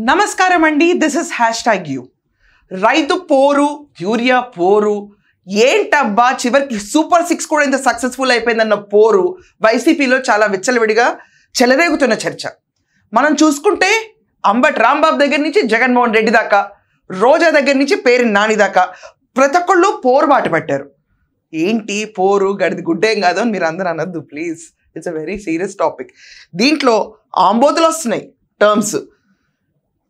నమస్కారం అండి, this is #you. రైతు పోరు, యూరియా పోరు, ఏంటబ్బా చివరికి సూపర్ 6 కూడా ఇంత సక్సెస్ఫుల్ అయిపోయిందన్న పోరు వైసీపీలో చాలా విచ్చలవిడిగా చెలరేగుతున్న చర్చ. మనం చూసుకుంటే అంబటి రాంబాబు దగ్గర నుంచి జగన్మోహన్ రెడ్డి దాకా, రోజా దగ్గర నుంచి పేరు నాని దాకా ప్రతి ఒక్కళ్ళు పోరు బాట పెట్టారు. ఏంటి పోరు, గడిది గుడ్డేం కాదు అని మీరు అందరూ అనద్దు please, it's a very serious topic. దీంట్లో ఆంబోతులు వస్తున్నాయి, టర్మ్స్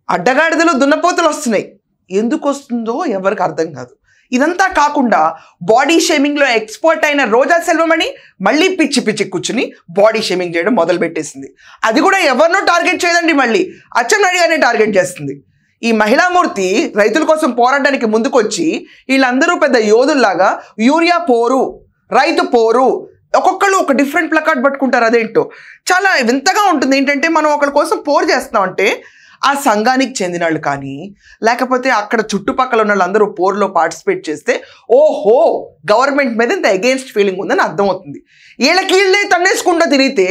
అడ్డగాడిదలు దున్నపోతులు వస్తున్నాయి. ఎందుకు వస్తుందో ఎవరికి అర్థం కాదు. ఇదంతా కాకుండా బాడీ షేమింగ్లో ఎక్స్పర్ట్ అయిన రోజా సెల్వమణి మళ్ళీ పిచ్చి పిచ్చి కూర్చుని బాడీ షేమింగ్ చేయడం మొదలు పెట్టేసింది. అది కూడా ఎవరినో టార్గెట్ చేయదండి, మళ్ళీ అచ్చెన్నాయుడు గారిని టార్గెట్ చేస్తుంది. ఈ మహిళామూర్తి రైతుల కోసం పోరాటానికి ముందుకొచ్చి వీళ్ళందరూ పెద్ద యోధుల్లాగా యూరియా పోరు, రైతు పోరు, ఒక్కొక్కళ్ళు ఒక డిఫరెంట్ ప్లకార్డ్ పట్టుకుంటారు. అదేంటో చాలా వింతగా ఉంటుంది. ఏంటంటే మనం ఒకరి కోసం పోరు చేస్తున్నాం అంటే ఆ సంఘానికి చెందిన వాళ్ళు కానీ లేకపోతే అక్కడ చుట్టుపక్కల ఉన్న వాళ్ళందరూ పోరులో పార్టిసిపేట్ చేస్తే ఓహో గవర్నమెంట్ మీద ఇంత అగెయిన్స్ట్ ఫీలింగ్ ఉందని అర్థమవుతుంది. వీళ్ళకి వీళ్ళే తన్నేసుకుంటూ తిరిగితే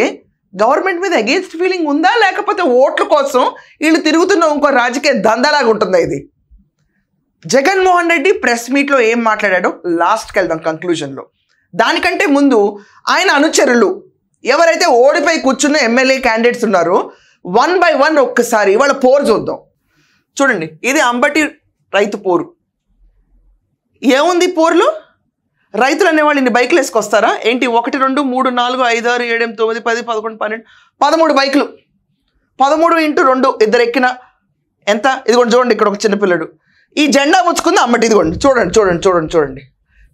గవర్నమెంట్ మీద అగెయిన్స్ట్ ఫీలింగ్ ఉందా, లేకపోతే ఓట్ల కోసం వీళ్ళు తిరుగుతున్న ఇంకో రాజకీయ దందాలాగా ఉంటుందా ఇది? జగన్మోహన్ రెడ్డి ప్రెస్ మీట్లో ఏం మాట్లాడాడో లాస్ట్కి వెళ్దాం కంక్లూజన్లో. దానికంటే ముందు ఆయన అనుచరులు ఎవరైతే ఓడిపోయి కూర్చున్న ఎమ్మెల్యే క్యాండిడేట్స్ ఉన్నారో 1 by 1 ఒక్కసారి వాళ్ళ పోరు చూద్దాం. చూడండి, ఇది అంబటి రైతు పోరు. ఏముంది పోరులో? రైతులు అనేవాళ్ళు ఇన్ని బైకులు వేసుకొస్తారా ఏంటి? 1 2 3 4 5 6 7 8 9 10 11 12 13 బైకులు, 13x2 ఇద్దరు ఎక్కిన ఎంత? ఇదిగోండి చూడండి, ఇక్కడ ఒక చిన్నపిల్లడు ఈ జెండా ముచ్చుకుంది అంబటి. ఇదిగోండి చూడండి చూడండి చూడండి చూడండి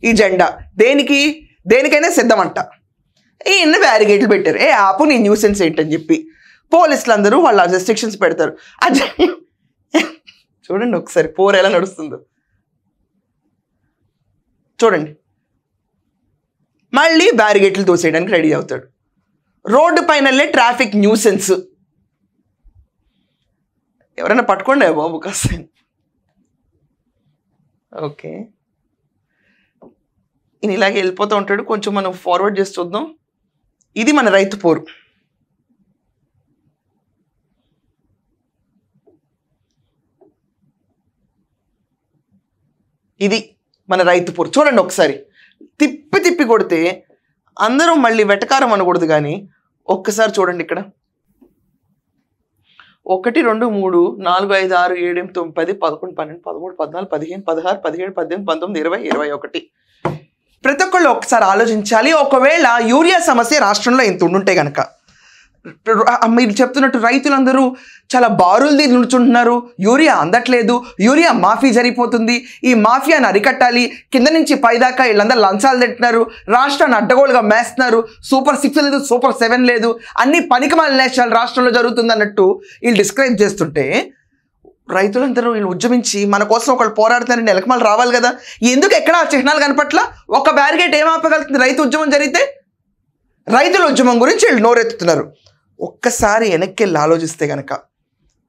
ఈ జెండా దేనికైనా సిద్ధమంట. ఇన్ని బ్యారిగేట్లు పెట్టారు. ఆపు నీ న్యూసెన్స్ ఏంటని చెప్పి పోలీసులు అందరూ వాళ్ళ రెస్ట్రిక్షన్స్ పెడతారు. చూడండి ఒకసారి పోరు ఎలా నడుస్తుందో చూడండి. మళ్ళీ బ్యారిగేట్లు తోసేయడానికి రెడీ అవుతాడు. రోడ్డు పైనల్లే ట్రాఫిక్ న్యూసెన్స్. ఎవరైనా పట్టుకోండి బాబు కాస్త. ఓకే, ఈయన ఇలాగే వెళ్ళిపోతూ ఉంటాడు. కొంచెం మనం ఫార్వర్డ్ చేసి చూద్దాం. ఇది మన రైతు పోరు. ఇది మన రైతు పోరు. చూడండి ఒకసారి తిప్పి కొడితే అందరూ మళ్ళీ వెటకారం అనకూడదు కానీ ఒక్కసారి చూడండి ఇక్కడ 1 2 3 4 5 6 7 8 9 10 11 12 13 14 15 16 17 18 19 20 21. ప్రతి ఒక్కళ్ళు ఒకసారి ఆలోచించాలి. ఒకవేళ యూరియా సమస్య రాష్ట్రంలో ఇంత ఉండుంటే కనుక, మీరు చెప్తున్నట్టు రైతులందరూ చాలా బారుల్ది నిల్చుంటున్నారు, యూరియా అందట్లేదు, యూరియా మాఫీ జరిగిపోతుంది, ఈ మాఫియాని అరికట్టాలి, కింద నుంచి పైదాకా వీళ్ళందరూ లంచాలు తింటున్నారు, రాష్ట్రాన్ని అడ్డగోలుగా మేస్తున్నారు, సూపర్ 6 లేదు, సూపర్ 7 లేదు, అన్ని పనికిమాలిన నేషనల్ రాష్ట్రంలో జరుగుతుంది అన్నట్టు వీళ్ళు డిస్క్రైబ్ చేస్తుంటే రైతులందరూ వీళ్ళు ఉద్యమించి మన కోసం ఒకళ్ళు పోరాడుతారని ఎలకమాలు రావాలి కదా. ఎందుకు ఎక్కడ ఆ చిహ్నాలు కనపట్ల? ఒక బ్యారిగేట్ ఏం ఆపగలుగుతుంది రైతు ఉద్యమం జరిగితే? రైతుల ఉద్యమం గురించి వీళ్ళు నోరెత్తుతున్నారు. ఒక్కసారి వెనక్కి వెళ్ళి ఆలోచిస్తే కనుక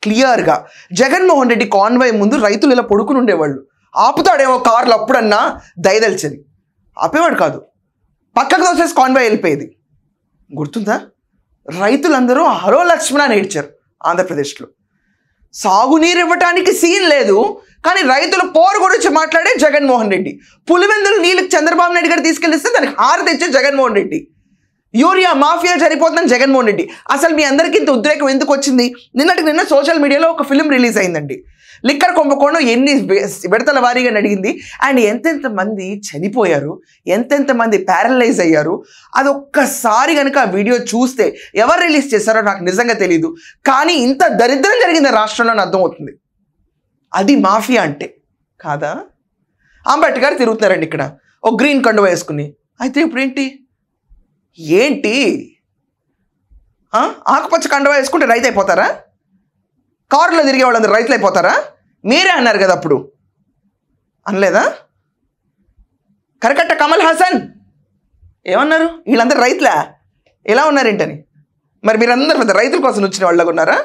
క్లియర్గా జగన్మోహన్ రెడ్డి కాన్వాయ్ ముందు రైతులు ఇలా పడుకుని ఉండేవాళ్ళు. ఆపుతాడేమో కార్లు అప్పుడన్నా దయదలిచని, ఆపేవాడు కాదు, పక్కకు తోసేసి కాన్వాయ్ వెళ్ళిపోయేది. గుర్తుందా? రైతులందరూ హరో లక్ష్మణ అని ఏడ్చారు ఆంధ్రప్రదేశ్లో. సాగునీరు ఇవ్వటానికి సీన్ లేదు కానీ రైతుల పోరు గురించి మాట్లాడే జగన్మోహన్ రెడ్డి. పులివెందులు నీళ్ళకి చంద్రబాబు నాయుడు గారు తీసుకెళ్ళిస్తే దానికి హారతి తెచ్చే జగన్మోహన్ రెడ్డి. యూరియా మాఫియా జరిగిపోతుందని జగన్మోహన్ రెడ్డి. అసలు మీ అందరికీ ఇంత ఉద్రేకం ఎందుకు వచ్చింది? నిన్న సోషల్ మీడియాలో ఒక ఫిలిం రిలీజ్ అయిందండి. లిక్కర్ కుంభకోణం ఎన్ని విడతల వారీగా నడిగింది అండ్ ఎంతెంత మంది చనిపోయారు, ఎంతెంత మంది ప్యారలైజ్ అయ్యారు. అది ఒక్కసారి కనుక ఆ వీడియో చూస్తే, ఎవరు రిలీజ్ చేశారో నాకు నిజంగా తెలియదు కానీ ఇంత దరిద్రం జరిగింది రాష్ట్రంలో అర్థమవుతుంది. అది మాఫియా అంటే కాదా? అంబటి గారు తిరుగుతున్నారండి ఇక్కడ ఒక గ్రీన్ కండువా వేసుకుని. అయితే ఇప్పుడు ఏంటి ఆకుపచ్చ కండువా వేసుకుంటే రైతు అయిపోతారా? కారులో తిరిగే వాళ్ళందరూ రైతులు అయిపోతారా? మీరే అన్నారు కదా అప్పుడు, అనలేదా? కరకట్ట కమల్ హాసన్ ఏమన్నారు? వీళ్ళందరూ రైతులా ఎలా ఉన్నారేంటని. మరి మీరందరూ పెద్ద రైతుల కోసం వచ్చిన వాళ్ళగా ఉన్నారా?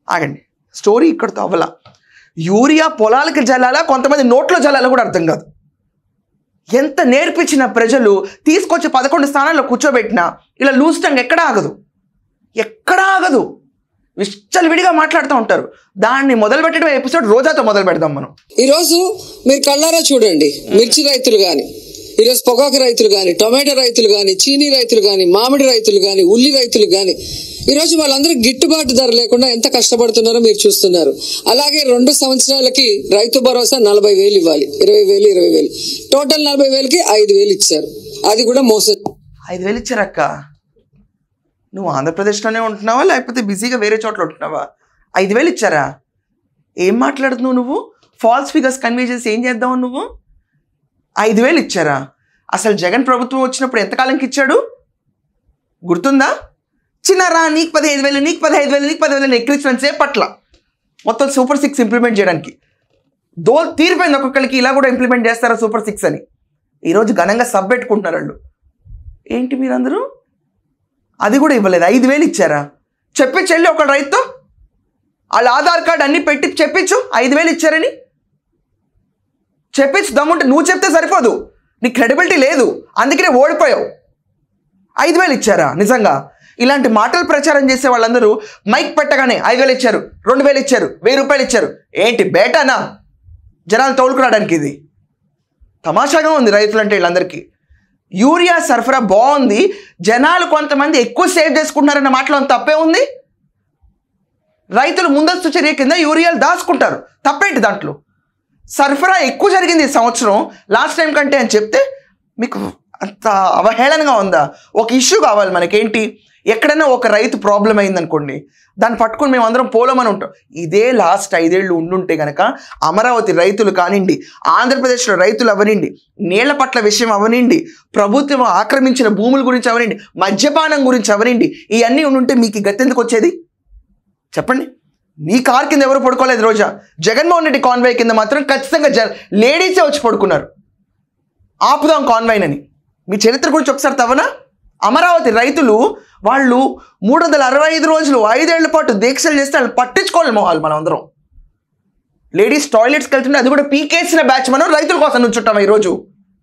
ఆగండి, స్టోరీ ఇక్కడితో అవ్వలా. యూరియా పొలాలకి జల్లాలా, కొంతమంది నోట్లో జల్లాలా కూడా అర్థం కాదు. ఎంత నేర్పించిన ప్రజలు తీసుకొచ్చి 11 స్థానాల్లో కూర్చోబెట్టినా ఇలా లూజ్ టంగ్ ఎక్కడా ఆగదు. విచ్చలవిడిగా మాట్లాడుతూ ఉంటారు. దాన్ని మొదలు పెట్టడం ఎపిసోడ్ రోజాతో మొదలు పెడదాం మనం. ఈరోజు మీరు కళ్ళారా చూడండి, మిర్చి రైతులు కానీ, ఈరోజు పొగాకు రైతులు కానీ, టొమాటో రైతులు కానీ, చీనీ రైతులు కానీ, మామిడి రైతులు కానీ, ఉల్లి రైతులు కానీ, ఈరోజు వాళ్ళందరూ గిట్టుబాటు ధర లేకుండా ఎంత కష్టపడుతున్నారో మీరు చూస్తున్నారు. అలాగే 2 సంవత్సరాలకి రైతు భరోసా 40,000 ఇవ్వాలి, 20,000 టోటల్ 40,000కి 5,000 ఇచ్చారు. అది కూడా మోసం. 5,000 ఇచ్చారక్క. నువ్వు ఆంధ్రప్రదేశ్లోనే ఉంటున్నావా లేకపోతే బిజీగా వేరే చోట్ల ఉంటున్నావా? 5,000 ఇచ్చారా? ఏం మాట్లాడుతున్నావు నువ్వు? ఫాల్స్ ఫిగర్స్ కన్వే చేసి ఏం చేద్దావు నువ్వు? 5,000 ఇచ్చారా? అసలు జగన్ ప్రభుత్వం వచ్చినప్పుడు ఎంతకాలంకి ఇచ్చాడు గుర్తుందా? చిన్నారా నీకు 15,000 నీకు 15,000 నీకు 15,000 ఎక్కించిన సేపట్ల మొత్తం సూపర్ 6 ఇంప్లిమెంట్ చేయడానికి తీరిపోయింది. ఒక్కొక్కరికి ఇలా కూడా ఇంప్లిమెంట్ చేస్తారా సూపర్ 6 అని? ఈరోజు ఘనంగా సబ్ పెట్టుకుంటున్నారు వాళ్ళు. ఏంటి మీరందరూ? అది కూడా ఇవ్వలేదు. 5,000 ఇచ్చారా? చెప్పించు వెళ్ళి ఒక రైతుతో వాళ్ళ ఆధార్ కార్డు అన్ని పెట్టి చెప్పించు 5,000 ఇచ్చారని చెప్పించు. దమ్ముంటే నువ్వు చెప్తే సరిపోదు, నీకు క్రెడిబిలిటీ లేదు, అందుకనే ఓడిపోయావు. 5,000 ఇచ్చారా? నిజంగా ఇలాంటి మాటలు ప్రచారం చేసే వాళ్ళందరూ మైక్ పెట్టగానే 5,000 ఇచ్చారు, 2,000 ఇచ్చారు, 1,000 రూపాయలు ఇచ్చారు. ఏంటి బేటానా జనాలు తోలుకురావడానికి? ఇది తమాషాగా ఉంది రైతులంటే వీళ్ళందరికీ. యూరియా సరఫరా బాగుంది, జనాలు కొంతమంది ఎక్కువ సేవ్ చేసుకుంటున్నారన్న మాటలో అంత తప్పే ఉంది. రైతులు ముందస్తు చర్య కింద యూరియాలు దాచుకుంటారు, తప్పేంటి దాంట్లో? సరఫరా ఎక్కువ జరిగింది ఈ సంవత్సరం లాస్ట్ టైం కంటే అని చెప్తే మీకు అంత అవహేళనగా ఉందా? ఒక ఇష్యూ కావాలి మనకేంటి? ఎక్కడైనా ఒక రైతు ప్రాబ్లం అయిందనుకోండి, దాన్ని పట్టుకుని మేము అందరం పోలమని ఉంటాం. ఇదే లాస్ట్ 5 ఏళ్ళు ఉండుంటే కనుక అమరావతి రైతులు కానివ్వండి, ఆంధ్రప్రదేశ్లో రైతులు అవనండి, నీళ్ల పట్ల విషయం అవనండి, ప్రభుత్వం ఆక్రమించిన భూముల గురించి అవనండి, మద్యపానం గురించి అవనండి, ఇవన్నీ ఉండుంటే మీకు గతెందుకు వచ్చేది చెప్పండి? నీ కార్ కింద ఎవరు పడుకోలేదు రోజా. జగన్మోహన్ రెడ్డి కాన్వాయ్ కింద మాత్రం ఖచ్చితంగా లేడీసే వచ్చి పడుకున్నారు. ఆపుదాం కాన్వాయ్నని. మీ చరిత్ర గురించి ఒకసారి తవ్వనా? అమరావతి రైతులు వాళ్ళు 365 రోజులు 5 ఏళ్ల పాటు దీక్షలు చేస్తే వాళ్ళు పట్టించుకోవాలి మొహాలు. మనం అందరం లేడీస్ టాయిలెట్స్కి వెళ్తుంటే అది కూడా పీకేసిన బ్యాచ్ మనం రైతుల కోసం నుంచుంటాం ఈరోజు.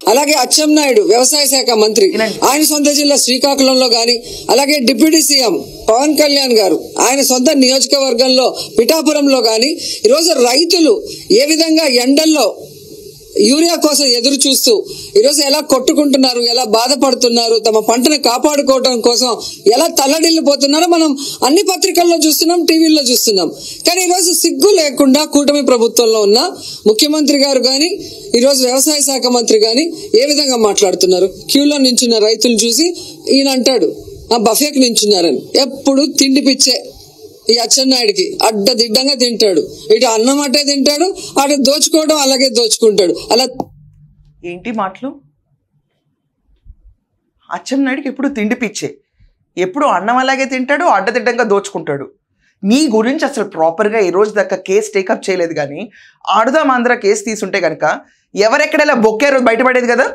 అలాగే అచ్చెన్నాయుడు వ్యవసాయ శాఖ మంత్రి, ఆయన సొంత జిల్లా శ్రీకాకుళంలో కానీ, అలాగే డిప్యూటీ సీఎం పవన్ కళ్యాణ్ గారు ఆయన సొంత నియోజకవర్గంలో పిఠాపురంలో కానీ ఈరోజు రైతులు ఏ విధంగా ఎండల్లో యూరియా కోసం ఎదురు చూస్తూ ఈరోజు ఎలా కొట్టుకుంటున్నారు, ఎలా బాధపడుతున్నారు, తమ పంటను కాపాడుకోవడం కోసం ఎలా తల్లడిల్లిపోతున్నారో మనం అన్ని పత్రికల్లో చూస్తున్నాం, టీవీల్లో చూస్తున్నాం. కానీ ఈరోజు సిగ్గు లేకుండా కూటమి ప్రభుత్వంలో ఉన్న ముఖ్యమంత్రి గారు కానీ, ఈరోజు వ్యవసాయ శాఖ మంత్రి కానీ ఏ విధంగా మాట్లాడుతున్నారు? క్యూలో నించున్న రైతులు చూసి ఈయన అంటాడు బఫేకి నించున్నారని. ఎప్పుడు తిండి పిచ్చే ఈ అచ్చెన్నాయుడికి. అడ్డదిడ్డంగా తింటాడు, ఇటు అన్నం అట్టే తింటాడు, అటు దోచుకోవడం అలాగే దోచుకుంటాడు. అలా ఏంటి మాటలు? అచ్చెన్నాయుడికి ఎప్పుడు తిండి పిచ్చే, ఎప్పుడు అన్నం అలాగే తింటాడు, అడ్డదిడ్డంగా దోచుకుంటాడు. నీ గురించి అసలు ప్రాపర్గా ఈ రోజు దాకా కేసు టేకప్ చేయలేదు. కానీ ఆడుదాం ఆంధ్ర కేసు తీసుంటే కనుక ఎవరెక్కడెలా బొక్కారో బయటపడేది కదా.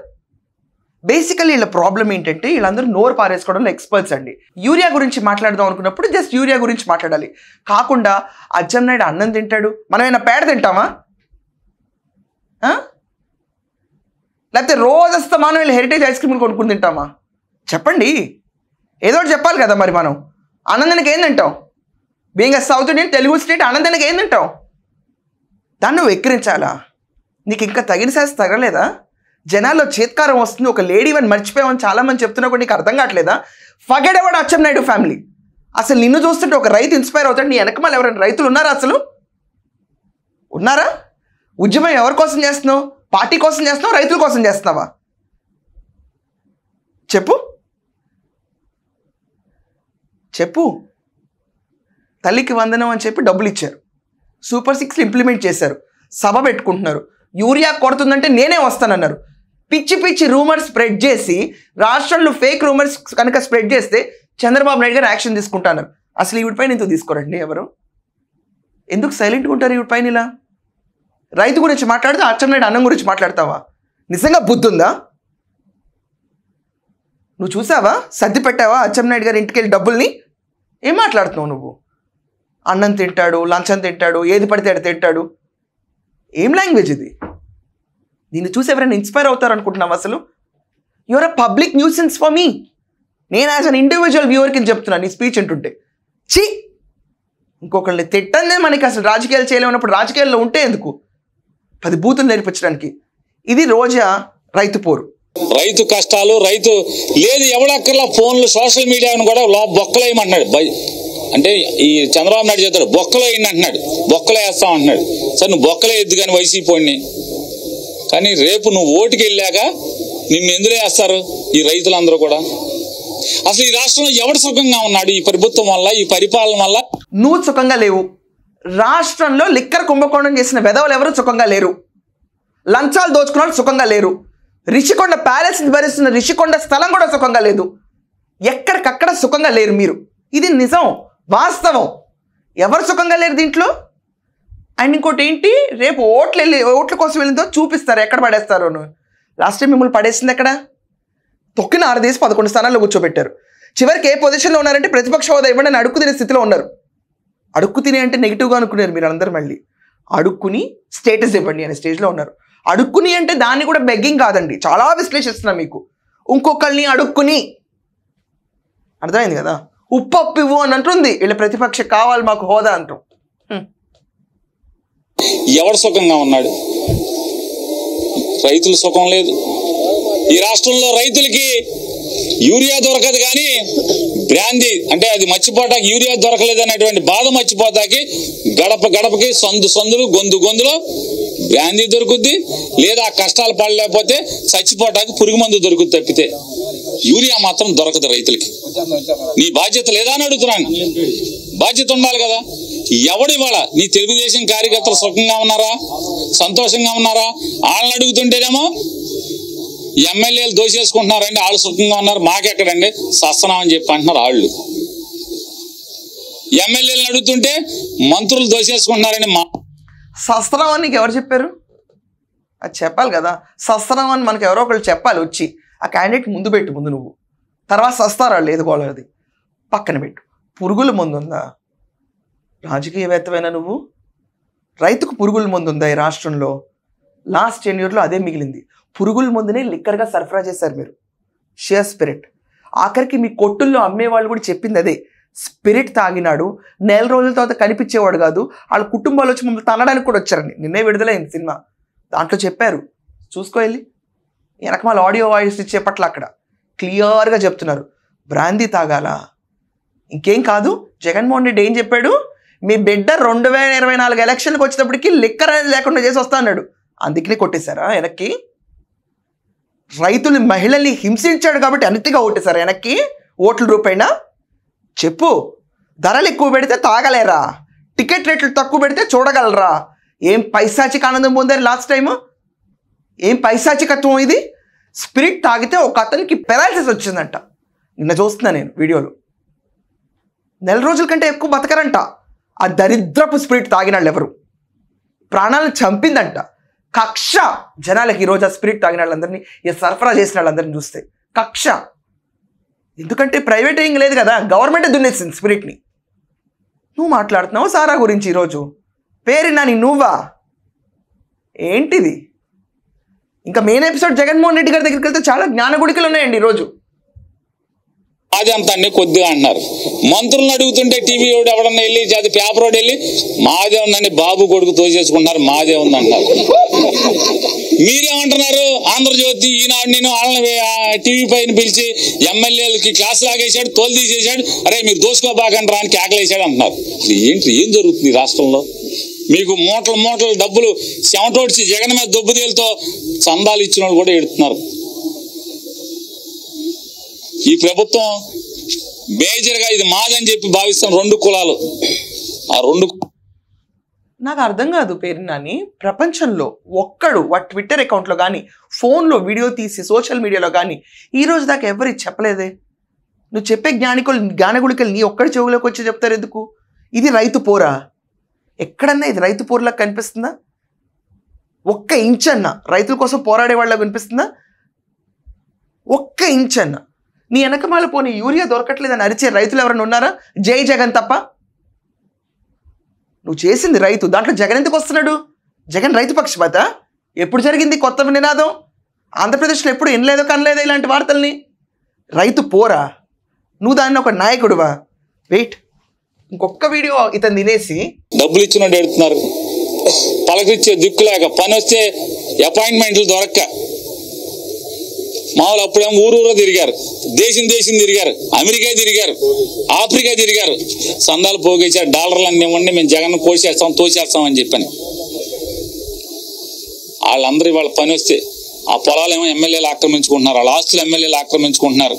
బేసికలీ వీళ్ళ ప్రాబ్లం ఏంటంటే వీళ్ళందరూ నోరు పారేసుకోవడంలో ఎక్స్పర్ట్స్ అండి. యూరియా గురించి మాట్లాడదాం అనుకున్నప్పుడు జస్ట్ యూరియా గురించి మాట్లాడాలి, కాకుండా అచ్చెన్నాయుడు అన్నం తింటాడు, మనం ఏమైనా పేడ తింటామా? లేకపోతే రోజు వస్తామానం వీళ్ళు హెరిటేజ్ ఐస్ క్రీమ్ కొనుక్కుని తింటామా? చెప్పండి, ఏదో ఒకటి చెప్పాలి కదా. మరి మనం అన్నం తినక ఏం తింటాం? Being a south Indian Telugu state అన్నం తినక ఏం తింటాం? దాన్ని నువ్వు ఎక్కిరించాలా? నీకు ఇంకా తగిన శాస్త్రం తగలేదా? జనాల్లో చేత్కారం వస్తుంది, ఒక లేడీ వన్ మర్చిపోయామని చాలామంది చెప్తున్నా కూడా నీకు అర్థం కావట్లేదా? ఫగెడ్ అవార్డ్ అచ్చెన్నాయుడు ఫ్యామిలీ. అసలు నిన్ను చూస్తుంటే ఒక రైతు ఇన్స్పైర్ అవుతాడు. నీ వెనకమాల ఎవరైనా రైతులు ఉన్నారా? అసలు ఉన్నారా? ఉద్యమం ఎవరి కోసం చేస్తున్నావు? పార్టీ కోసం చేస్తున్నావు, రైతుల కోసం చేస్తున్నావా? చెప్పు చెప్పు. తల్లికి వందనం అని చెప్పి డబ్బులు ఇచ్చారు, సూపర్ 6 ఇంప్లిమెంట్ చేశారు, సభ పెట్టుకుంటున్నారు. యూరియా కొడుతుందంటే నేనే వస్తానన్నారు. పిచ్చి పిచ్చి రూమర్స్ స్ప్రెడ్ చేసి రాష్ట్రంలో ఫేక్ రూమర్స్ కనుక స్ప్రెడ్ చేస్తే చంద్రబాబు నాయుడు గారు యాక్షన్ తీసుకుంటున్నారు. అసలు ఈవిడిపైన ఎందుకు తీసుకోరండి? ఎవరు ఎందుకు సైలెంట్గా ఉంటారు ఈవిడిపైన? ఇలా రైతు గురించి మాట్లాడితే అచ్చెన్నాయుడు అన్నం గురించి మాట్లాడతావా? నిజంగా బుద్ధి ఉందా? నువ్వు చూసావా? సర్ది పెట్టావా అచ్చెన్నాయుడు గారి ఇంటికి వెళ్ళి డబ్బుల్ని? ఏం మాట్లాడుతున్నావు నువ్వు? అన్నం తింటాడు, లంచం తింటాడు, ఏది పడితే అది తింటాడు. ఏం లాంగ్వేజ్ ఇది? దీన్ని చూసి ఎవరైనా ఇన్స్పైర్ అవుతారు అనుకుంటున్నావు? అసలు your a public nuisance for me. నేను యాజ్ అన్ ఇండివిజువల్ వ్యూవర్కి చెప్తున్నాను నీ స్పీచ్ అంటుంటే. ఛీ, ఇంకొకరిని తిట్టందే మనకి అసలు రాజకీయాలు చేయలేమన్నప్పుడు రాజకీయాల్లో ఉంటే ఎందుకు 10 బూతులు నేర్పించడానికి. ఇది రోజా రైతు పోరు. రైతు కష్టాలు రైతు లేదు ఎవడక్కర్లా ఫోన్లు సోషల్ మీడియాను కూడా బొక్కలేయమంటున్నాడు. అంటే ఈ చంద్రబాబు నాయుడు చెప్తాడు బొక్కలో వేయండి అంటున్నాడు, బొక్కలో వేస్తాం అంటున్నాడు. సరే నువ్వు బొక్కలో ఎద్దు కానీ వైసీపీని, కానీ రేపు నువ్వు ఓటుకి వెళ్ళాక నిన్ను ఎందులో వేస్తారు ఈ రైతులందరూ కూడా? అసలు ఈ రాష్ట్రంలో ఎవడు సుఖంగా ఉన్నాడు ఈ ప్రభుత్వం వల్ల, ఈ పరిపాలన వల్ల? నువ్వు సుఖంగా లేవు. రాష్ట్రంలో లిక్కర్ కుంభకోణం చేసిన వెధవలు ఎవరు సుఖంగా లేరు. లంచాలు దోచుకున్న సుఖంగా లేరు. రిషికొండ ప్యాలెస్ భరిస్తున్న రిషికొండ స్థలం కూడా సుఖంగా లేదు. ఎక్కడికక్కడ సుఖంగా లేరు మీరు. ఇది నిజం, వాస్తవం. ఎవరు సుఖంగా లేరు దీంట్లో. అండ్ ఇంకోటి ఏంటి, రేపు ఓట్ల కోసం వెళ్ళిందో చూపిస్తారు ఎక్కడ పడేస్తారో. లాస్ట్ టైం మిమ్మల్ని పడేసింది ఎక్కడ? తొక్కిన 6 దేశం 11 స్థానాల్లో కూర్చోబెట్టారు. చివరికి ఏ పొజిషన్లో ఉన్నారంటే ప్రతిపక్ష హోదా ఇవ్వండి అని అడుక్కు తినే స్థితిలో ఉన్నారు. అడుక్కు తినే అంటే నెగిటివ్గా అనుకున్నారు మీరు అందరూ. మళ్ళీ అడుక్కుని స్టేటస్ ఇవ్వండి అనే స్టేజ్లో ఉన్నారు. అడుక్కుని అంటే దాన్ని కూడా బెగ్గింగ్ కాదండి, చాలా విశ్లేషిస్తున్నా మీకు. ఇంకొకళ్ళని అడుక్కుని, అర్థమైంది కదా, ఉప్పు ఇవ్వు అని అంటుంది వీళ్ళ ప్రతిపక్ష, కావాలి మాకు హోదా అంటాం. ఎవడు సుఖంగా ఉన్నాడు? రైతులు సుఖం లేదు. ఈ రాష్ట్రంలో రైతులకి యూరియా దొరకదు కానీ బ్రాందీ అంటే అది మర్చిపోటాకి యూరియా దొరకలేదు అనేటువంటి బాధ మర్చిపోతాకి గడప గడపకి సందులు గొంతులో బ్రాందీ దొరుకుద్ది, లేదా కష్టాలు పడలేకపోతే చచ్చిపోటాకి పురుగు మందు దొరుకుద్ది తప్పితే యూరియా మాత్రం దొరకదు రైతులకి. నీ బాధ్యత లేదా అని అడుగుతున్నాను. బాధ్యత ఉండాలి కదా. ఎవడు ఇవాళ నీ తెలుగుదేశం కార్యకర్తలు సుఖంగా ఉన్నారా, సంతోషంగా ఉన్నారా? వాళ్ళని అడుగుతుంటేనేమో ఎమ్మెల్యేలు దోషేసుకుంటున్నారండి, వాళ్ళు సుఖంగా ఉన్నారు, మాకెక్కడండి సస్తనామని చెప్పి అంటున్నారు వాళ్ళు. ఎమ్మెల్యేలను అడుగుతుంటే మంత్రులు దోషేసుకుంటున్నారండి. సస్తనం అని నీకు ఎవరు చెప్పారు? అది చెప్పాలి కదా. సస్తనం అని మనకు ఎవరో ఒకళ్ళు చెప్పాలి వచ్చి. ఆ క్యాండిడేట్ ముందు పెట్టు, ముందు నువ్వు, తర్వాత సస్తారా లేదు గోళది పక్కన పెట్టు. పురుగుల మందు ఉందా? రాజకీయవేత్తమైనా నువ్వు? రైతుకు పురుగుల మందు ఉందా ఈ రాష్ట్రంలో? లాస్ట్ 10 yearsలో అదే మిగిలింది. పురుగుల మందునే లిక్కర్గా సరఫరా చేశారు మీరు, షియర్ స్పిరిట్. ఆఖరికి మీ కొట్టుల్లో అమ్మేవాళ్ళు కూడా చెప్పింది అదే. స్పిరిట్ తాగినాడు, 4 రోజుల తర్వాత కనిపించేవాడు కాదు, వాళ్ళ కుటుంబాలు వచ్చి మమ్మల్ని తనడానికి కూడా వచ్చారండి. నిన్నే విడుదలైంది సినిమా, దాంట్లో చెప్పారు, చూసుకో వెళ్ళి. వెనకమాల ఆడియో వాయిస్ ఇచ్చే పట్ల అక్కడ క్లియర్గా చెప్తున్నారు బ్రాందీ తాగాల, ఇంకేం కాదు. జగన్మోహన్ రెడ్డి ఏం చెప్పాడు, మీ బిడ్డ 2024 ఎలక్షన్కి వచ్చేటప్పటికి లిక్కర్ అనేది లేకుండా చేసి వస్తా అన్నాడు. అందుకనే కొట్టేశారా వెనక్కి? రైతులు మహిళల్ని హింసించాడు కాబట్టి అనితిగా ఓటేశారా వెనక్కి ఓట్ల రూపాయినా? చెప్పు. ధరలు ఎక్కువ పెడితే తాగలేరా? టికెట్ రేట్లు తక్కువ పెడితే చూడగలరా? ఏం పైశాచిక ఆనందం పొందారు లాస్ట్ టైము? ఏం పైశాచికత్వం ఇది? స్పిరిట్ తాగితే ఒక అతనికి పెరాలిసిస్ వచ్చిందంట, నిన్న చూస్తున్నా నేను వీడియోలో. 4 రోజుల కంటే ఎక్కువ బతకరంట ఆ దరిద్రపు స్పిరిట్ తాగిన వాళ్ళు ఎవరు. ప్రాణాలను చంపిందంట. కక్ష జనాలకి ఈరోజు ఆ స్పిరిట్ తాగిన వాళ్ళందరినీ, సరఫరా చేసిన వాళ్ళందరినీ చూస్తే కక్ష. ఎందుకంటే ప్రైవేట్ లేదు కదా, గవర్నమెంటే దున్నేసింది స్పిరిట్ని. నువ్వు మాట్లాడుతున్నావు సారా గురించి ఈరోజు. పేరునా నీ నువ్వా? ఏంటిది? ఇంకా మెయిన్ ఎపిసోడ్ జగన్మోహన్ రెడ్డి గారి దగ్గరికి వెళ్తే చాలా జ్ఞానగుడికలు ఉన్నాయండి ఈరోజు. మాది అంత అన్ని కొద్దిగా అంటున్నారు. మంత్రులను అడుగుతుంటే టీవీ రోడ్ ఎవడన్నా వెళ్ళి అది పేపర్ రోడ్ వెళ్ళి మాదే ఉందండి, బాబు కొడుకు తోసేసుకుంటున్నారు, మాదే ఉంది అంటున్నారు. మీరేమంటున్నారు? ఆంధ్రజ్యోతి, ఈనాడు నేను వాళ్ళని టీవీ పైన పిలిచి ఎమ్మెల్యేలకి క్లాస్ లాగేశాడు, తోలు తీసేశాడు, అరే మీరు దోసుకోబాకండి అని కేకలేసాడు అంటున్నారు. ఏంటి, ఏం జరుగుతుంది ఈ రాష్ట్రంలో? మీకు మూటలు డబ్బులు చెమటోడ్చి జగన్ మీద దొబ్బుదేలతో చందాలు ఇచ్చిన వాళ్ళు కూడా ఎడుతున్నారు. ఈ ప్రభుత్వం మేజర్గా ఇది మాదని చెప్పి భావిస్తాం 2 కులాలు. ఆ 2 నాకు అర్థం కాదు పేరునాని. ప్రపంచంలో ఒక్కడు వాటి ట్విట్టర్ అకౌంట్లో కానీ ఫోన్లో వీడియో తీసి సోషల్ మీడియాలో కానీ ఈ రోజు దాకా ఎవరికి చెప్పలేదే. నువ్వు చెప్పే జ్ఞానగుళికలు నీ ఒక్కడి చెవులోకి వచ్చి చెప్తారు ఎందుకు? ఇది రైతు పోరా? ఎక్కడన్నా ఇది రైతు పోరులాగా కనిపిస్తుందా? ఒక్క ఇంచ్ అన్న రైతుల కోసం పోరాడే వాళ్ళగా కనిపిస్తుందా? ఒక్క ఇంచ్ అన్న. నీ వెనకమాల పోనీ యూరియా దొరకట్లేదని అరిచే రైతులు ఎవరైనా ఉన్నారా? జై జగన్ తప్ప. నువ్వు చేసింది రైతు, దాంట్లో జగన్ ఎందుకు వస్తున్నాడు? జగన్ రైతు పక్షపాత? ఎప్పుడు జరిగింది కొత్త నినాదం? ఆంధ్రప్రదేశ్లో ఎప్పుడు వినలేదో కనలేదో ఇలాంటి వార్తల్ని. రైతు పోరా? నువ్వు దాన్ని ఒక నాయకుడువా? వెయిట్, ఇంకొక వీడియో ఇతను తినేసి డబ్బులు ఇచ్చినట్టు ఎడుతున్నారు. పలకరించే దిక్కు లేక, పని వస్తే అపాయింట్మెంట్లు దొరక్క, మామూలు అప్పుడేమో ఊరూరో తిరిగారు, దేశం తిరిగారు, అమెరికా తిరిగారు, ఆఫ్రికా తిరిగారు, సందాలు పోగేశారు, డాలర్లు అన్నీ ఇవ్వండి మేము జగన్ కోసేస్తాం తోసేస్తాం అని చెప్పని. వాళ్ళందరూ వాళ్ళ పని వస్తే ఆ పొలాలు ఏమో ఎమ్మెల్యేలు ఆక్రమించుకుంటున్నారు, వాళ్ళ ఆస్తులు ఎమ్మెల్యేలు ఆక్రమించుకుంటున్నారు.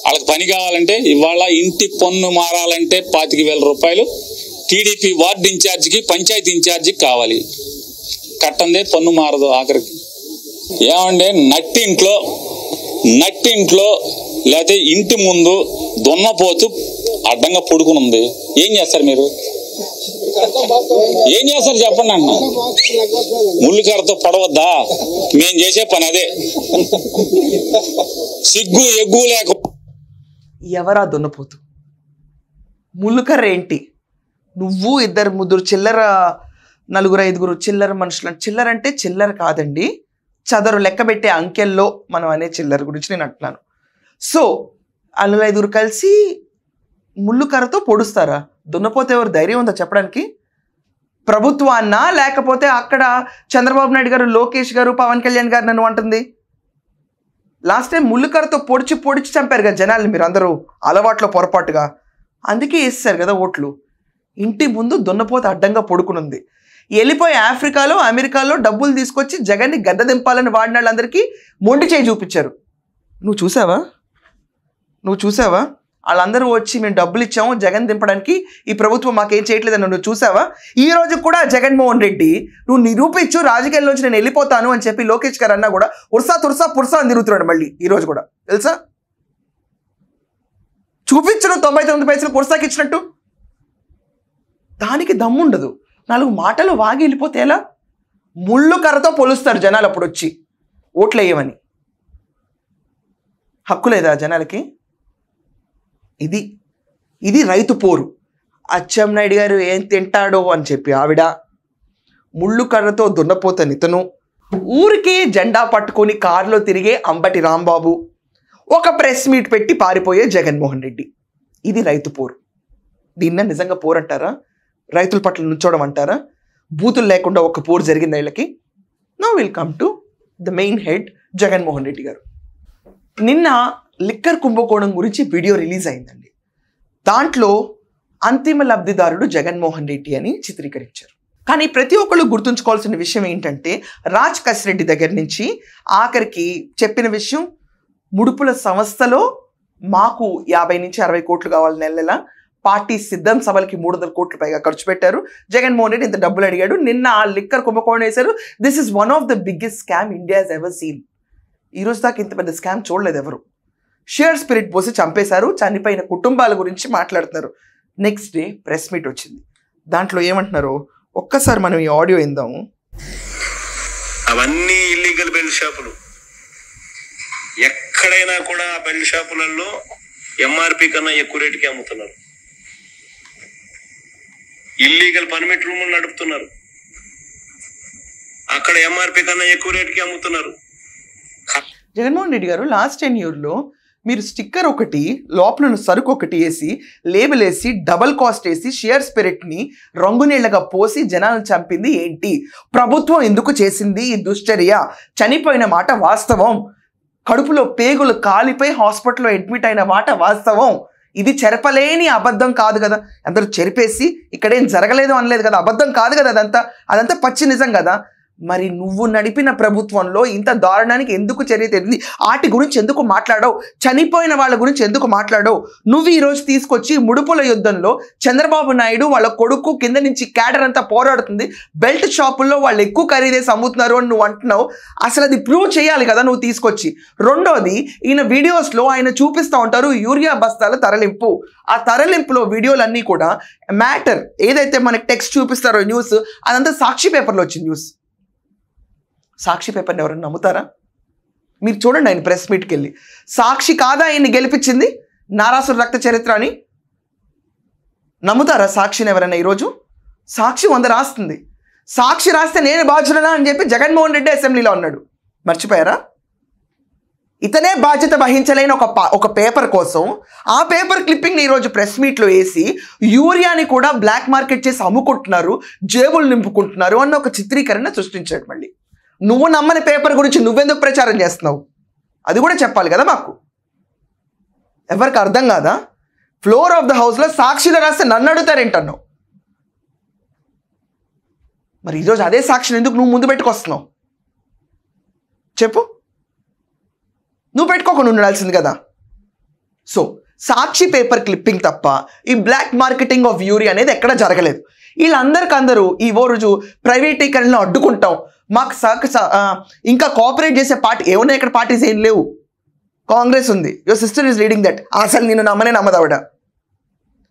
వాళ్ళకి పని కావాలంటే ఇవాళ ఇంటి పన్ను మారాలంటే 25,000 రూపాయలు టీడీపీ వార్డు ఇన్ఛార్జికి పంచాయతీ ఇన్ఛార్జికి కావాలి. కట్టందే పన్ను మారదు ఆఖరికి. ఏమంటే నట్టింట్లో లేకపోతే ఇంటి ముందు దున్నపోతు అడ్డంగా పడుకుని ఉంది, ఏం చేస్తారు మీరు? ఏం చేస్తారు చెప్పండి అన్న. ముళ్ళు కర్రతో పడవద్దా? మేం చేసే పని అదే. సిగ్గు ఎగ్గు లేక ఎవరా దున్నపోతు? ముళ్ళుకర్ర ఏంటి? నువ్వు 2-3 చిల్లర, 4-5 చిల్లర మనుషులు. చిల్లర అంటే చిల్లర కాదండి, చదరు లెక్క పెట్టే అంకెల్లో మనం అనే చిల్లర గురించి నేను అంటున్నాను. సో 4-5 కలిసి ముళ్ళుకర్రతో పొడుస్తారా? దున్నపోతే ఎవరు ధైర్యం ఉందా చెప్పడానికి? ప్రభుత్వాన్నా లేకపోతే అక్కడ చంద్రబాబు నాయుడు గారు, లోకేష్ గారు, పవన్ కళ్యాణ్ గారు నన్ను అంటుంది. లాస్ట్ టైం ముళ్ళుకర్రతో పొడిచి చంపారు కదా జనాల్ని మీరు అందరూ అలవాట్లో పొరపాటుగా, అందుకే వేస్తారు కదా ఓట్లు. ఇంటి ముందు దున్నపోత అడ్డంగా పడుకునుంది. వెళ్ళిపోయి ఆఫ్రికాలో, అమెరికాలో డబ్బులు తీసుకొచ్చి జగన్ని గద్ద దింపాలని వాడిన వాళ్ళందరికీ మొండి చేయి చూపించారు. నువ్వు చూసావా? వాళ్ళందరూ వచ్చి మేము డబ్బులు ఇచ్చాము జగన్ దింపడానికి, ఈ ప్రభుత్వం మాకేం చేయట్లేదని నువ్వు చూసావా? ఈ రోజు కూడా జగన్మోహన్ రెడ్డి నువ్వు నిరూపించు రాజకీయాల్లోంచి నేను వెళ్ళిపోతాను అని చెప్పి లోకేష్ గారు అన్నా కూడా పుర్సా అని తిరుగుతున్నాడు మళ్ళీ ఈ రోజు కూడా. తెలుసా? చూపించను 99 పైసలు పుర్సాకి ఇచ్చినట్టు. దానికి దమ్ముండదు. 4 మాటలు వాగి వెళ్ళిపోతే ఎలా? ముళ్ళు కర్రతో పొలుస్తారు జనాలు అప్పుడు వచ్చి ఓట్లు వేయమని. హక్కు లేదా జనాలకి? ఇది రైతు పోరు. అచ్చెన్నాయుడు గారు ఏం తింటాడో అని చెప్పి ఆవిడ, ముళ్ళు కర్రతో దున్నపోతని ఇతను, ఊరికే జెండా పట్టుకొని కారులో తిరిగే అంబటి రాంబాబు, ఒక ప్రెస్ మీట్ పెట్టి పారిపోయే జగన్మోహన్ రెడ్డి. ఇది రైతు పోరు. దీన్న నిజంగా పోరు అంటారా? రైతుల పట్ల నుంచోవడం అంటారా? బూతులు లేకుండా ఒక పోరు జరిగింది వీళ్ళకి. Now will come to the main head Jaganmohan Reddy గారు. నిన్న లిక్కర్ కుంభకోణం గురించి వీడియో రిలీజ్ అయిందండి. దాంట్లో అంతిమ లబ్ధిదారుడు జగన్మోహన్ రెడ్డి అని చిత్రీకరించారు. కానీ ప్రతి ఒక్కళ్ళు గుర్తుంచుకోవాల్సిన విషయం ఏంటంటే, రాజ్ కసిరెడ్డి దగ్గర నుంచి ఆఖరికి చెప్పిన విషయం, ముడుపుల సంస్థలో మాకు 50 నుంచి 60 కోట్లు కావాలి నెల, పార్టీ సిద్ధం సభలకి 300 కోట్ల పైగా ఖర్చు పెట్టారు, జగన్మోహన్ రెడ్డి ఇంత డబ్బులు అడిగాడు, నిన్న ఆ లిక్కర్ కుంభకోణం వేశారు. This is one of the biggest scam India has ever seen. ఈ రోజు దాకా ఇంత పెద్ద స్కామ్ చూడలేదు ఎవరు. షేర్ స్పిరిట్ పోసి చంపేశారు, చనిపోయిన కుటుంబాల గురించి మాట్లాడుతున్నారు. నెక్స్ట్ డే ప్రెస్ మీట్ వచ్చింది. దాంట్లో ఏమంటున్నారో ఒక్కసారి మనం ఈ ఆడియో విందాము. అవన్నీ ఇల్లీగల్ బెల్ట్ షాపులు. ఎక్కడైనా కూడా ఆ బెల్ట్ షాపులలో ఎంఆర్పి కన్నా ఎక్కువ రేటుకి అమ్ముతున్నారు. ఇల్లీగల్ పర్మిట్ రూములు నడుపుతున్నారు, అక్కడ ఎంఆర్పి కన్నా ఎక్కువ రేటుకి అమ్ముతున్నారు. జగన్మోహన్ రెడ్డి గారు లాస్ట్ 10 yearsలో మీరు స్టిక్కర్ ఒకటి, లోపల సరుకు ఒకటి వేసి, లేబుల్ వేసి, డబల్ కాస్ట్ వేసి, షేర్ స్పిరిట్ని రంగునీళ్లగా పోసి జనాలను చంపింది ఏంటి? ప్రభుత్వం ఎందుకు చేసింది ఈ దుశ్చర్య? చనిపోయిన మాట వాస్తవం, కడుపులో పేగులు కాలిపోయి హాస్పిటల్లో అడ్మిట్ అయిన మాట వాస్తవం. ఇది చెరపలేని అబద్ధం కాదు కదా. అందరూ చెరిపేసి ఇక్కడేం జరగలేదు అనలేదు కదా, అబద్ధం కాదు కదా అదంతా పచ్చి నిజం కదా. మరి నువ్వు నడిపిన ప్రభుత్వంలో ఇంత దారుణానికి ఎందుకు చర్య తెలియదు? వాటి గురించి ఎందుకు మాట్లాడవు? చనిపోయిన వాళ్ళ గురించి ఎందుకు మాట్లాడవు? నువ్వు ఈరోజు తీసుకొచ్చి ముడుపుల యుద్ధంలో చంద్రబాబు నాయుడు వాళ్ళ కొడుకు కింద నుంచి క్యాడర్ అంతా పోరాడుతుంది, బెల్ట్ షాపుల్లో వాళ్ళు ఎక్కువ ఖరీదేసి అమ్ముతున్నారు అని నువ్వు అంటున్నావు. అసలు అది ప్రూవ్ చేయాలి కదా నువ్వు తీసుకొచ్చి. రెండోది, ఈయన వీడియోస్లో ఆయన చూపిస్తూ ఉంటారు యూరియా బస్తాల తరలింపు. ఆ తరలింపులో వీడియోలన్నీ కూడా మ్యాటర్ ఏదైతే మనకి టెక్స్ట్ చూపిస్తారో న్యూస్, అదంతా సాక్షి పేపర్లో వచ్చింది న్యూస్. సాక్షి పేపర్ని ఎవరైనా నమ్ముతారా? మీరు చూడండి, ఆయన ప్రెస్ మీట్కి వెళ్ళి, సాక్షి కాదా ఆయన్ని గెలిపించింది నారాసుర రక్త చరిత్ర అని? నమ్ముతారా సాక్షిని ఎవరైనా? ఈరోజు సాక్షి 100 రాస్తుంది. సాక్షి రాస్తే నేను బాధ్యులనా అని చెప్పి జగన్మోహన్ రెడ్డి అసెంబ్లీలో అన్నాడు. మర్చిపోయారా? ఇతనే బాధ్యత వహించలేని ఒక పేపర్ కోసం ఆ పేపర్ క్లిప్పింగ్ని ఈరోజు ప్రెస్ మీట్లో వేసి యూరియాని కూడా బ్లాక్ మార్కెట్ చేసి అమ్ముకుంటున్నారు, జేబులు నింపుకుంటున్నారు అన్న ఒక చిత్రీకరణ సృష్టించాడు. మళ్ళీ నువ్వు నమ్మని పేపర్ గురించి నువ్వెందుకు ప్రచారం చేస్తున్నావు అది కూడా చెప్పాలి కదా మాకు. ఎవరికి అర్థం కాదా? ఫ్లోర్ ఆఫ్ ద హౌస్లో సాక్షిలో రాస్తే నన్ను అడుగుతారేంటన్నావు. మరి ఈరోజు అదే సాక్షిని ఎందుకు నువ్వు ముందు పెట్టుకొస్తున్నావు చెప్పు? నువ్వు పెట్టుకోకుండా ఉండాల్సింది కదా. సో సాక్షి పేపర్ క్లిప్పింగ్ తప్ప ఈ బ్లాక్ మార్కెటింగ్ ఆఫ్ యూరియా అనేది ఎక్కడ జరగలేదు. వీళ్ళందరికందరూ ఈ రోజు ప్రైవేటీకరణను అడ్డుకుంటాం, మాకు ఇంకా కోఆపరేట్ చేసే పార్టీ ఏమన్నా ఇక్కడ పార్టీస్ ఏం లేవు. కాంగ్రెస్ ఉంది, your sister is leading that. అసలు నేను నమ్మనే నమ్మదావిడ.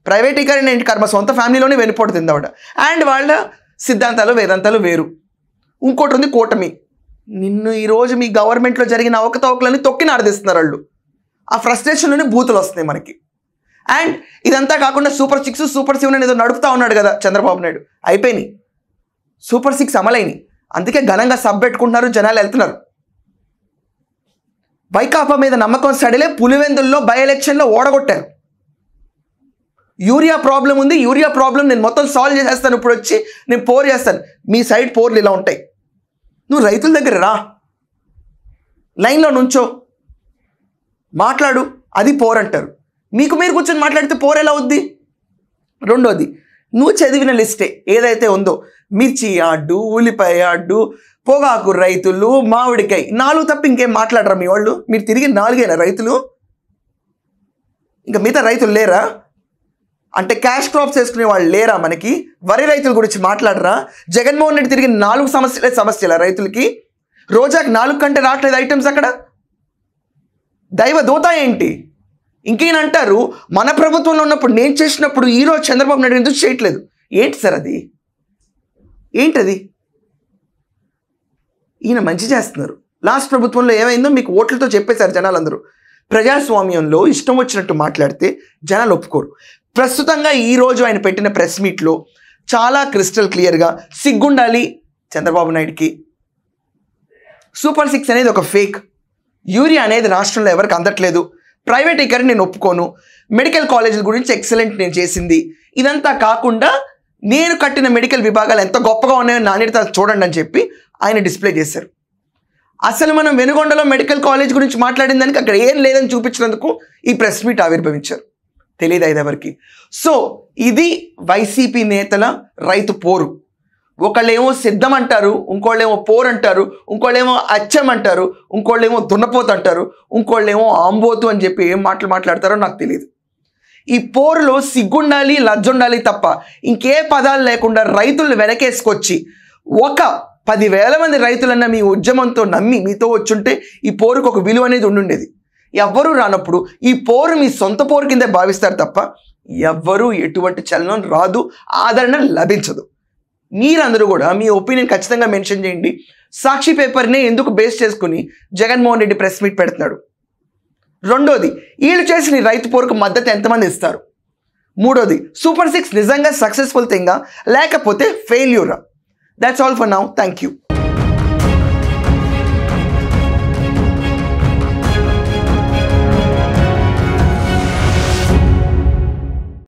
ప్రైవేటీకరణ ఏంటి కర్మ, సొంత ఫ్యామిలీలోనే వెళ్ళిపోతుంది ఆవిడ. అండ్ వాళ్ళ సిద్ధాంతాలు వేదాంతాలు వేరు. ఇంకోటి ఉంది కూటమి. నిన్ను ఈరోజు మీ గవర్నమెంట్లో జరిగిన అవకతవకలని తొక్కి నారదీస్తున్నారు వాళ్ళు. ఆ ఫ్రస్ట్రేషన్లోనే బూతులు వస్తున్నాయి మనకి. అండ్ ఇదంతా కాకుండా సూపర్ 6 సూపర్ 7 అనేది నడుపుతా ఉన్నాడు కదా చంద్రబాబు నాయుడు. అయిపోయినాయి, సూపర్ 6 అమలైనవి. అందుకే ఘనంగా సబ్ పెట్టుకుంటున్నారు, జనాలు వెళ్తున్నారు. వైకాపా మీద నమ్మకం సడిలే పులివెందుల్లో బై ఎలక్షన్లో ఓడగొట్టారు. యూరియా ప్రాబ్లం ఉంది, యూరియా ప్రాబ్లం నేను మొత్తం సాల్వ్ చేసేస్తాను, ఇప్పుడు వచ్చి నేను పోర్ చేస్తాను. మీ సైడ్ పోర్లు ఇలా ఉంటాయి. నువ్వు రైతుల దగ్గర రా, లైన్లో నుంచో మాట్లాడు, అది పోర్ అంటారు. మీకు మీరు కూర్చొని మాట్లాడితే పోర్ ఎలా అవుద్ది? రెండోది, నువ్వు చదివిన లిస్టే ఏదైతే ఉందో మిర్చి యార్డు, ఉల్లిపాయ యార్డు, పొగాకు రైతులు, మామిడికాయ 4 తప్ప ఇంకేం మాట్లాడరా మీ వాళ్ళు? మీరు తిరిగి 4 రైతులు, ఇంకా మిగతా రైతులు లేరా? అంటే క్యాష్ క్రాప్స్ వేసుకునే వాళ్ళు లేరా? మనకి వరి రైతుల గురించి మాట్లాడరా? జగన్మోహన్ రెడ్డి తిరిగి 4 సమస్యల రైతులకి. రోజాకి 4 కంటే రావట్లేదు ఐటమ్స్ అక్కడ. దైవ దూత ఏంటి? ఇంకేనంటారు మన ప్రభుత్వంలో ఉన్నప్పుడు నేను చేసినప్పుడు ఈరోజు చంద్రబాబు నాయుడు ఎందుకు చేయట్లేదు. ఏంటి సార్ అది? ఏంటది? ఈయన మంచి చేస్తున్నారు. లాస్ట్ ప్రభుత్వంలో ఏమైందో మీకు ఓట్లతో చెప్పేశారు జనాలందరూ. ప్రజాస్వామ్యంలో ఇష్టం వచ్చినట్టు మాట్లాడితే జనాలు ఒప్పుకోరు. ప్రస్తుతంగా ఈరోజు ఆయన పెట్టిన ప్రెస్ మీట్లో చాలా క్రిస్టల్ క్లియర్గా సిగ్గుండాలి చంద్రబాబు నాయుడికి. సూపర్ 6 అనేది ఒక ఫేక్. యూరియా అనేది రాష్ట్రంలో ఎవరికి అందట్లేదు. ప్రైవేటీకరణ నేను ఒప్పుకోను. మెడికల్ కాలేజీల గురించి ఎక్సలెంట్ నేను చేసింది. ఇదంతా కాకుండా నేను కట్టిన మెడికల్ విభాగాలు ఎంత గొప్పగా ఉన్నాయో నాణ్యత చూడండి అని చెప్పి ఆయన డిస్ప్లే చేశారు. అసలు మనం వెనుగొండలో మెడికల్ కాలేజ్ గురించి మాట్లాడిన దానికి అక్కడ ఏం లేదని చూపించినందుకు ఈ ప్రెస్ మీట్ ఆవిర్భవించారు. తెలియదు ఇది ఎవరికి. సో ఇది వైసీపీ నేతల రైతు పోరు. ఒకళ్ళేమో సిద్ధం అంటారు, ఇంకోళ్ళేమో పోరు అంటారు, ఇంకోళ్ళేమో అచ్చం అంటారు, ఇంకోళ్ళేమో దున్నపోతు అంటారు, ఇంకోళ్ళేమో ఆంబోతు అని చెప్పి ఏం మాటలు మాట్లాడతారో నాకు తెలియదు. ఈ పోరులో సిగ్గుండాలి, లజ్జుండాలి తప్ప ఇంకే పదాలు లేకుండా రైతులను వెనకేసుకొచ్చి ఒక 10,000 మంది రైతులన్న మీ ఉద్యమంతో నమ్మి మీతో వచ్చుంటే ఈ పోరుకు ఒక విలువ అనేది ఉండుండేది. ఎవ్వరూ రానప్పుడు ఈ పోరు మీ సొంత పోరు కిందే భావిస్తారు తప్ప ఎవ్వరూ ఎటువంటి చలనం రాదు, ఆదరణ లభించదు. మీరందరూ కూడా మీ ఒపీనియన్ ఖచ్చితంగా మెన్షన్ చేయండి. సాక్షి పేపర్నే ఎందుకు బేస్ చేసుకుని జగన్మోహన్ రెడ్డి ప్రెస్ మీట్ పెడుతున్నాడు? రెండోది, వీళ్ళు చేసిన రైతు పోరుకు మద్దతు ఎంతమంది ఇస్తారు? మూడోది, సూపర్ 6 నిజంగా సక్సెస్ఫుల్ థింగా లేకపోతే ఫెయిల్యూరా? That's all for now. Thank you.